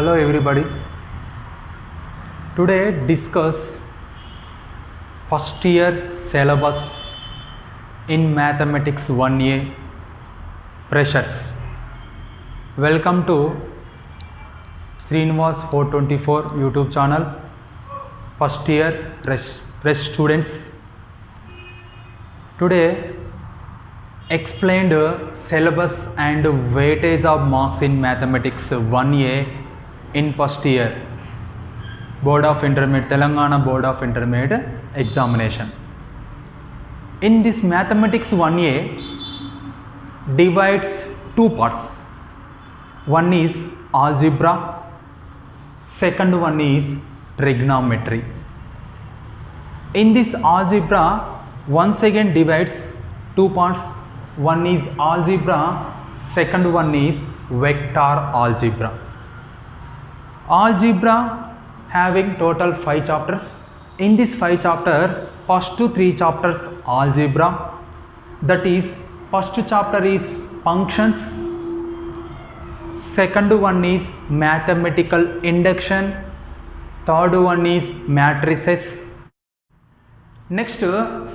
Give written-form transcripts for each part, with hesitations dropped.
Hello everybody. Today discuss first year syllabus in Mathematics 1A Freshers. Welcome to Srinivas 424 YouTube channel. First year fresh students. Today explained syllabus and weightage of marks in Mathematics 1A in first year Board of Intermediate, Telangana Board of Intermediate examination. In this Mathematics 1A divides two parts. One is algebra, second one is trigonometry. In this algebra once again divides two parts. One is algebra, second one is vector algebra. Algebra having total 5 chapters. In this 5 chapter, first 3 chapters algebra, that is first chapter is functions, second one is mathematical induction, third one is matrices. Next,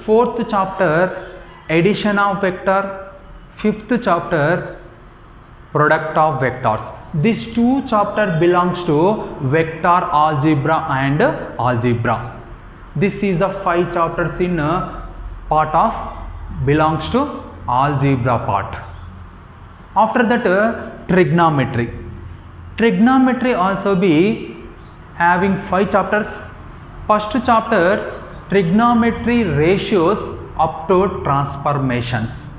fourth chapter addition of vector, fifth chapter product of vectors. These two chapters belongs to vector algebra and algebra. This is the 5 chapters in part of belongs to algebra part. After that trigonometry. Trigonometry also be having 5 chapters. First chapter trigonometry ratios up to transformations.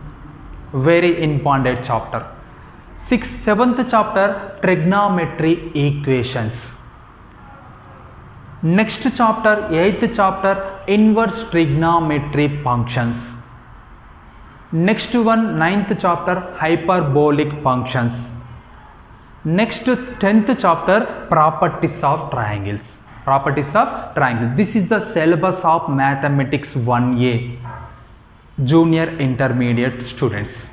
Very important chapter. 6th, 7th chapter trigonometry equations. Next chapter 8th chapter inverse trigonometry functions. Next one 9th chapter hyperbolic functions. Next 10th chapter properties of triangles. Properties of triangles. This is the syllabus of Mathematics 1A junior intermediate students.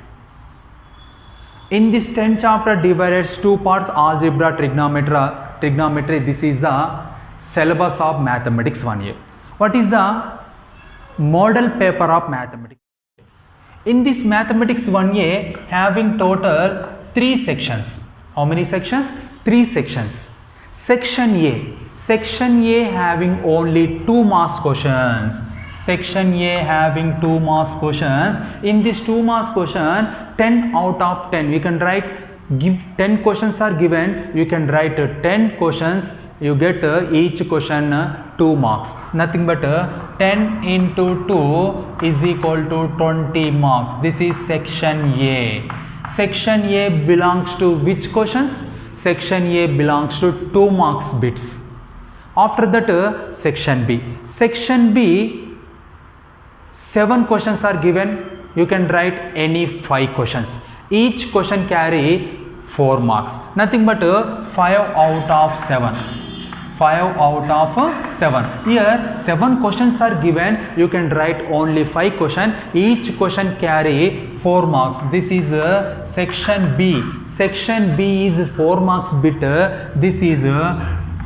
In this 10 chapter divided two parts, algebra, trigonometry. This is the syllabus of Mathematics 1A. What is the model paper of Mathematics? In this Mathematics 1A having total 3 sections. How many sections? 3 sections. Section A. Section A having only 2 marks questions. Section A having 2 marks questions. In this 2 marks question, 10 out of 10 we can write. Give 10 questions are given. You can write 10 questions. You get each question 2 marks. Nothing but 10 into 2 is equal to 20 marks. This is section A. Section A belongs to which questions? Section A belongs to 2 marks bits. After that section B. Section B 7 questions are given. You can write any 5 questions. Each question carry 4 marks. Nothing but 5 out of 7. 5 out of 7. Here 7 questions are given. You can write only 5 questions. Each question carry 4 marks. This is section B. Section B is 4 marks bit. This is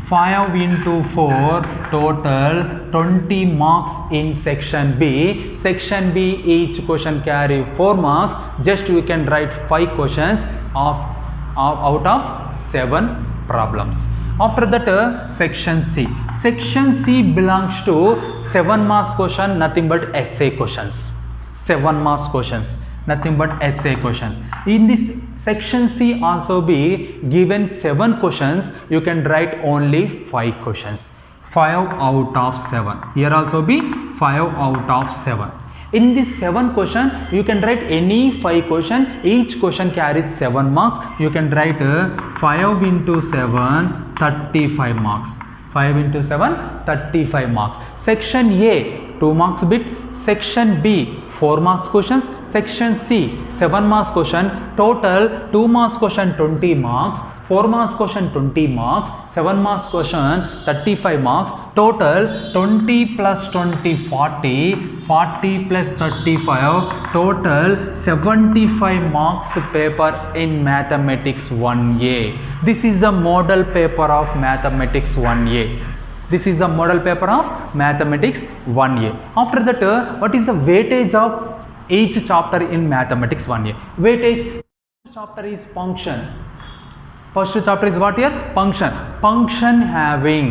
5 into 4 total 20 marks in section B. Section B each question carry 4 marks. Just we can write 5 questions out of 7 problems. After that section C. Section C belongs to 7 marks question, nothing but essay questions. 7 marks questions, nothing but essay questions. In this section C also be given 7 questions. You can write only 5 questions. 5 out of 7. Here also be 5 out of 7. In this 7 question, you can write any 5 question. Each question carries 7 marks. You can write 5 into 7, 35 marks. 5 into 7, 35 marks. Section A, 2 marks bit. Section B, 4 marks questions. Section C, 7 marks question. Total 2 marks question, 20 marks. 4 marks question 20 marks, 7 marks question 35 marks, total 20 plus 20 40, 40 plus 35, total 75 marks paper in Mathematics 1A. This is the model paper of Mathematics 1A. This is the model paper of Mathematics 1A. After that, what is the weightage of each chapter in Mathematics 1A? Weightage chapter is function. First chapter is what here? Function. Function having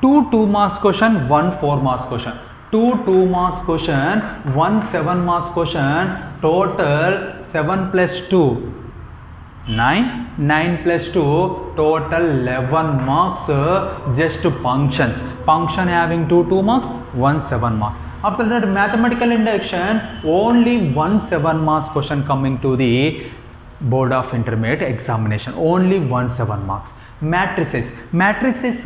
2 marks question, 1 4 marks question. 2 marks question, 1 7 marks question, total 7 plus 2. 9, 9 plus 2, total 11 marks, just functions. Function having 2 marks, 1 7 marks. After that, mathematical induction, only 1 7 marks question coming to the Board of Intermediate Examination. Only 1 7 marks. Matrices. Matrices,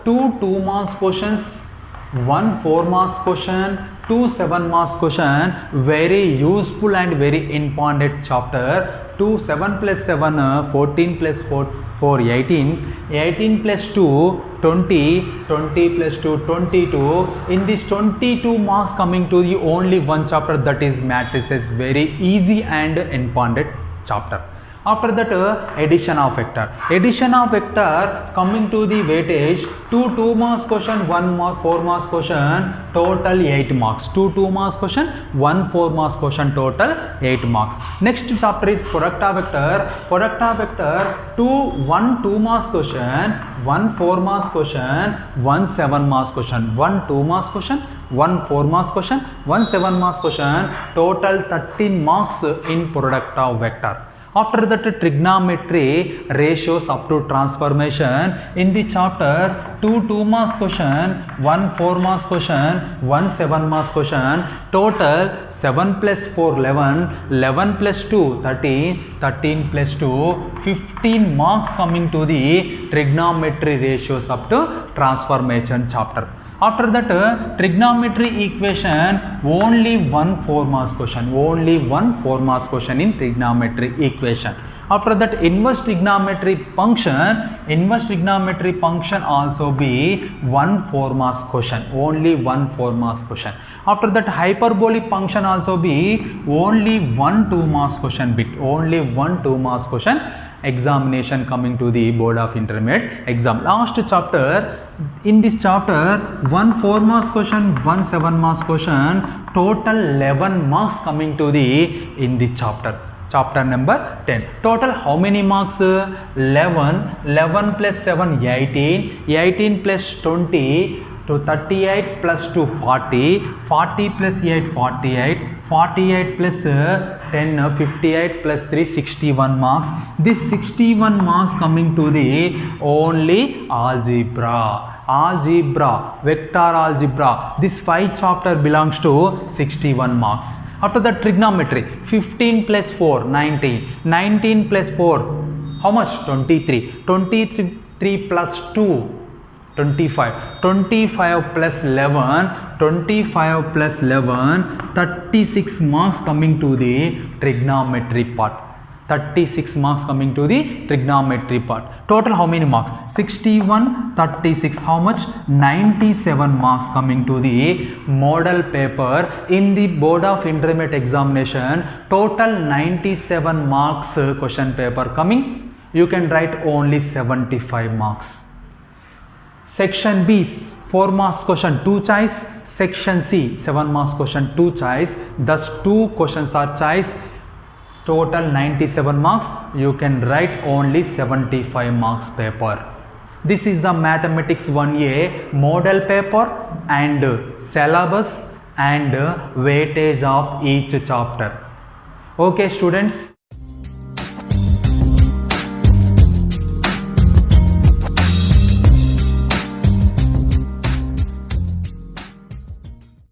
2 marks questions, 1 4 marks question, 2 7 marks question. Very useful and very important chapter. 2 7 plus 7, 14 plus 4 18, 18 plus 2 20, 20 plus 2 22. In this 22 marks coming to the only one chapter, that is matrices. Very easy and important chapter. After that, addition of vector. Addition of vector coming to the weightage, 2 marks question, 1 mark 4 marks question, total 8 marks. 2 marks question, 1 4 marks question, total 8 marks. Next chapter is product of vector. Product of vector, 1 2 marks question, 1 4 marks question, 1 7 marks question, 1 2 marks question, 1 4 marks question, 1 7 marks question, total 13 marks in product of vector. After that, trigonometry, ratios up to transformation. In the chapter, 2 marks question, 1 4 marks question, 1 7 marks question, total 7 plus 4 11, 11 plus 2 13, 13 plus 2 15 marks coming to the trigonometry ratios up to transformation chapter. After that, trigonometry equation, only 1 4 marks question. Only 1 4 marks question in trigonometry equation. After that, inverse trigonometry function also be 1 4 marks question. Only 1 4 marks question. After that, hyperbolic function also be only 1 2 marks question bit. Only 1 2 marks question. Examination coming to the Board of Intermediate Exam. Last chapter, in this chapter, 1 4 marks question, 1 7 marks question, total 11 marks coming to the in the chapter. Chapter number 10. Total how many marks? 11. 11 plus 7 18. 18 plus 20 to 38 plus 2 40. 40 plus 8 48. 48 plus 10 58 plus 3 61 marks. This 61 marks coming to the only algebra. Algebra, vector algebra. This 5 chapter belongs to 61 marks. After that, trigonometry, 15 plus 4 19. 19 plus 4, how much? 23. 23 plus 2 25. 25 plus 11, 25 plus 11, 36 marks coming to the trigonometry part. 36 marks coming to the trigonometry part. Total how many marks? 61, 36, how much? 97 marks coming to the model paper in the Board of Intermediate Examination. Total 97 marks question paper coming. You can write only 75 marks. Section B, 4 marks question 2 choice. Section C, 7 marks question 2 choice. Thus 2 questions are choice. Total 97 marks. You can write only 75 marks paper. This is the Mathematics 1A model paper and syllabus and weightage of each chapter. Okay students.